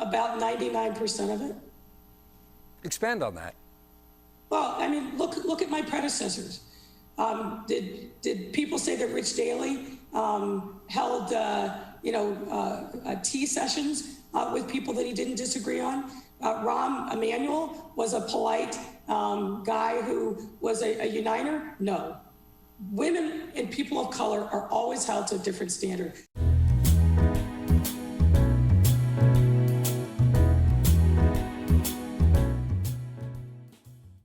About 99% of it. Expand on that. Well, I mean, look at my predecessors. Did people say that Rich Daley held tea sessions with people that he didn't disagree on? Rahm Emanuel was a polite guy who was a uniter? No. Women and people of color are always held to a different standard.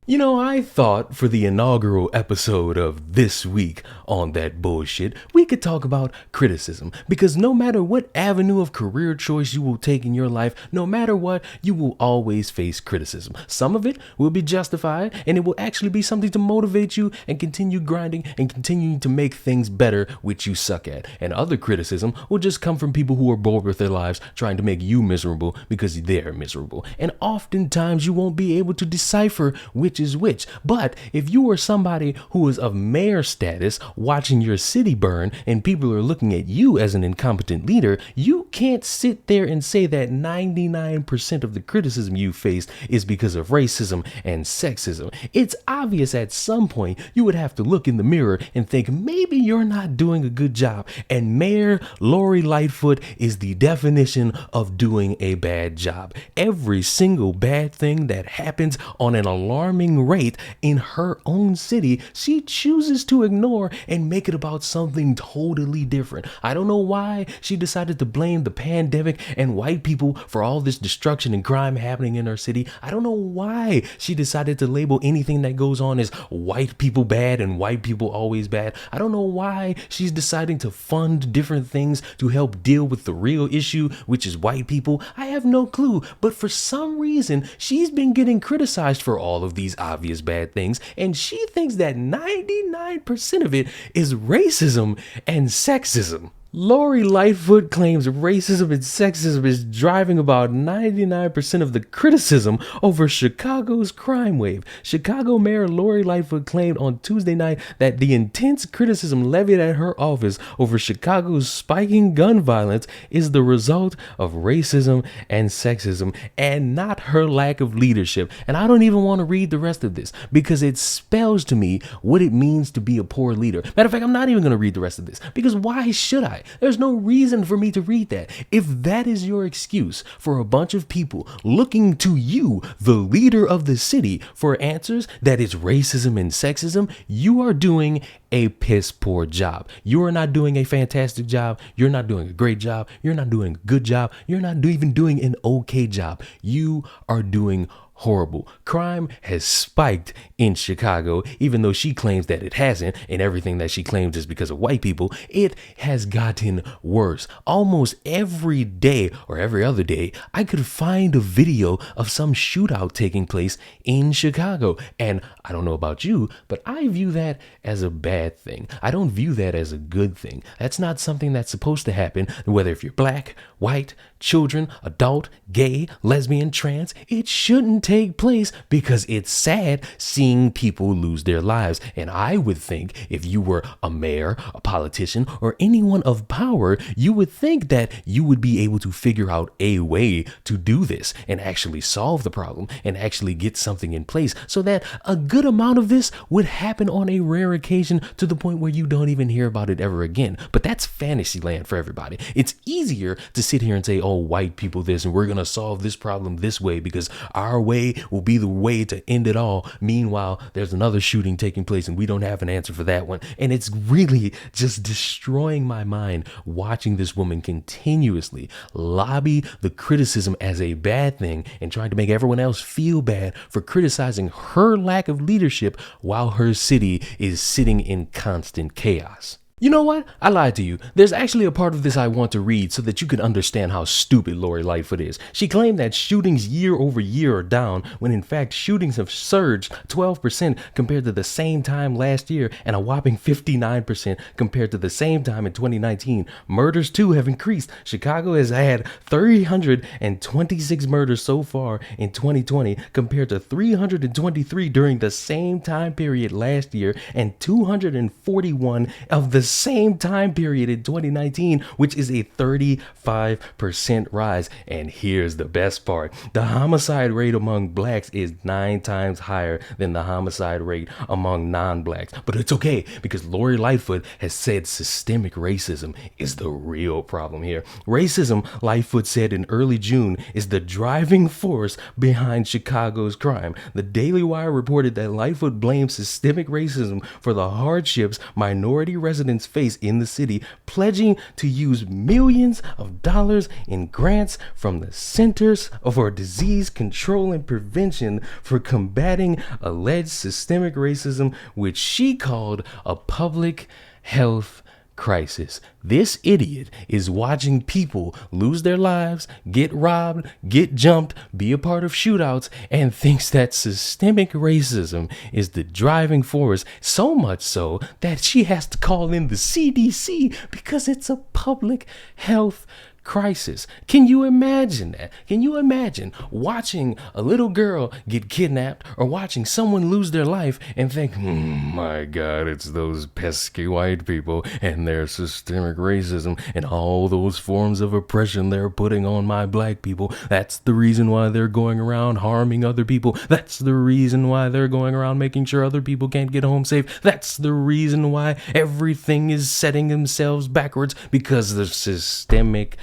You know, I thought for the inaugural episode of This Week on That Bullshit, we could talk about criticism, because no matter what avenue of career choice you will take in your life, no matter what, you will always face criticism. Some of it will be justified, and it will actually be something to motivate you and continue grinding and continuing to make things better, which you suck at. And other criticism will just come from people who are bored with their lives, trying to make you miserable because they're miserable. And oftentimes you won't be able to decipher which is which. But if you are somebody who is of mayor status watching your city burn and people are looking at you as an incompetent leader, you can't sit there and say that 99% of the criticism you faced is because of racism and sexism. It's obvious at some point you would have to look in the mirror and think maybe you're not doing a good job. And Mayor Lori Lightfoot is the definition of doing a bad job. Every single bad thing that happens on an alarming rate in her own city, she chooses to ignore and make it about something totally different. I don't know why she decided to blame the pandemic and white people for all this destruction and crime happening in her city. I don't know why she decided to label anything that goes on as white people bad and white people always bad. I don't know why she's deciding to fund different things to help deal with the real issue, which is white people. I have no clue, but for some reason, she's been getting criticized for all of these obvious bad things, and she thinks that 99% of it is racism and sexism. Lori Lightfoot claims racism and sexism is driving about 99% of the criticism over Chicago's crime wave. Chicago Mayor Lori Lightfoot claimed on Tuesday night that the intense criticism levied at her office over Chicago's spiking gun violence is the result of racism and sexism and not her lack of leadership. And I don't even want to read the rest of this because it spells to me what it means to be a poor leader. Matter of fact, I'm not even going to read the rest of this because why should I? There's no reason for me to read that. If that is your excuse for a bunch of people looking to you, the leader of the city, for answers that is racism and sexism, you are doing a piss poor job. You are not doing a fantastic job. You're not doing a great job. You're not doing a good job. You're not even doing an okay job. You are doing horrible. Crime has spiked in Chicago, even though she claims that it hasn't, and everything that she claims is because of white people. It has gotten worse. Almost every day or every other day, I could find a video of some shootout taking place in Chicago. And I don't know about you, but I view that as a bad thing. I don't view that as a good thing. That's not something that's supposed to happen, whether if you're black, white, children, adult, gay, lesbian, trans. It shouldn't take place because it's sad seeing people lose their lives. And I would think if you were a mayor, a politician, or anyone of power, you would think that you would be able to figure out a way to do this and actually solve the problem and actually get something in place so that a good amount of this would happen on a rare occasion to the point where you don't even hear about it ever again. But that's fantasy land for everybody. It's easier to sit here and say, oh, white people this, and we're going to solve this problem this way because our way will be the way to end it all. Meanwhile, there's another shooting taking place and we don't have an answer for that one. And it's really just destroying my mind watching this woman continuously lobby the criticism as a bad thing and trying to make everyone else feel bad for criticizing her lack of leadership while her city is sitting in constant chaos. You know what? I lied to you. There's actually a part of this I want to read so that you can understand how stupid Lori Lightfoot is. She claimed that shootings year over year are down when in fact shootings have surged 12% compared to the same time last year and a whopping 59% compared to the same time in 2019. Murders too have increased. Chicago has had 326 murders so far in 2020 compared to 323 during the same time period last year and 241 of the same time period in 2019, which is a 35% rise. And here's the best part. The homicide rate among blacks is 9 times higher than the homicide rate among non-blacks. But it's okay, because Lori Lightfoot has said systemic racism is the real problem here. Racism, Lightfoot said in early June, is the driving force behind Chicago's crime. The Daily Wire reported that Lightfoot blames systemic racism for the hardships minority residents face in the city, pledging to use millions of dollars in grants from the Centers for Disease Control and Prevention for combating alleged systemic racism, which she called a public health crisis. This idiot is watching people lose their lives, get robbed, get jumped, be a part of shootouts, and thinks that systemic racism is the driving force, so much so that she has to call in the CDC because it's a public health crisis. Can you imagine that? Can you imagine watching a little girl get kidnapped or watching someone lose their life and think, my God, it's those pesky white people and their systemic racism and all those forms of oppression they're putting on my black people. That's the reason why they're going around harming other people. That's the reason why they're going around making sure other people can't get home safe. That's the reason why everything is setting themselves backwards, because of systemic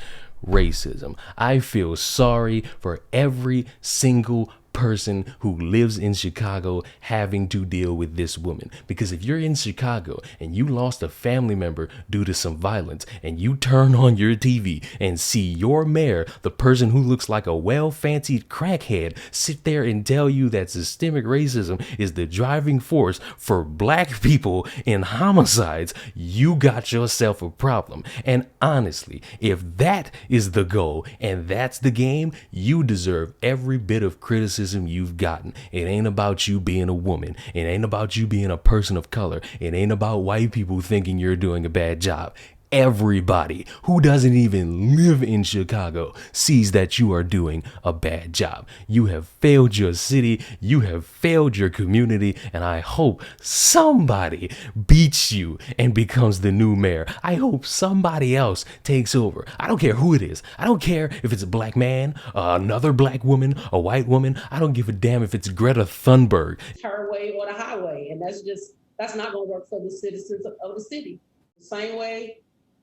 racism. I feel sorry for every single person who lives in Chicago having to deal with this woman, because if you're in Chicago and you lost a family member due to some violence and you turn on your TV and see your mayor, the person who looks like a well-fancied crackhead, sit there and tell you that systemic racism is the driving force for black people in homicides, you got yourself a problem. And honestly, if that is the goal and that's the game, you deserve every bit of criticism you've gotten. It ain't about you being a woman. It ain't about you being a person of color. It ain't about white people thinking you're doing a bad job. Everybody who doesn't even live in Chicago sees that you are doing a bad job. You have failed your city. You have failed your community. And I hope somebody beats you and becomes the new mayor. I hope somebody else takes over. I don't care who it is. I don't care if it's a black man, another black woman, a white woman. I don't give a damn if it's Greta Thunberg. Her way or the highway. And that's not going to work for the citizens of the city. The same way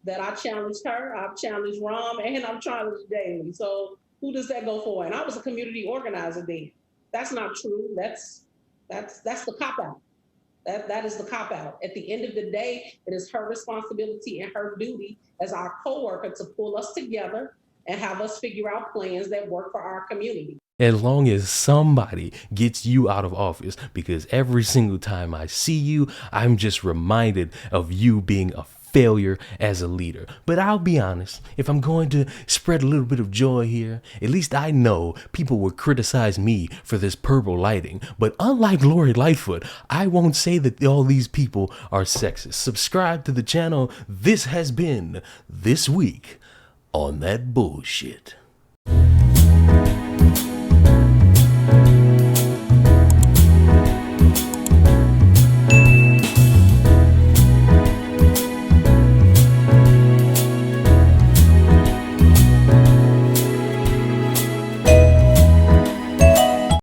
that I challenged her, I've challenged Rom, and I've challenged Daly. So who does that go for? And I was a community organizer then. That's not true. That's the cop-out. That is the cop-out. At the end of the day, it is her responsibility and her duty as our co-worker to pull us together and have us figure out plans that work for our community. As long as somebody gets you out of office, because every single time I see you, I'm just reminded of you being a failure as a leader. But I'll be honest, if I'm going to spread a little bit of joy here, at least I know people will criticize me for this purple lighting. But unlike Lori Lightfoot, I won't say that all these people are sexist. Subscribe to the channel. This has been This Week on That Bullshit.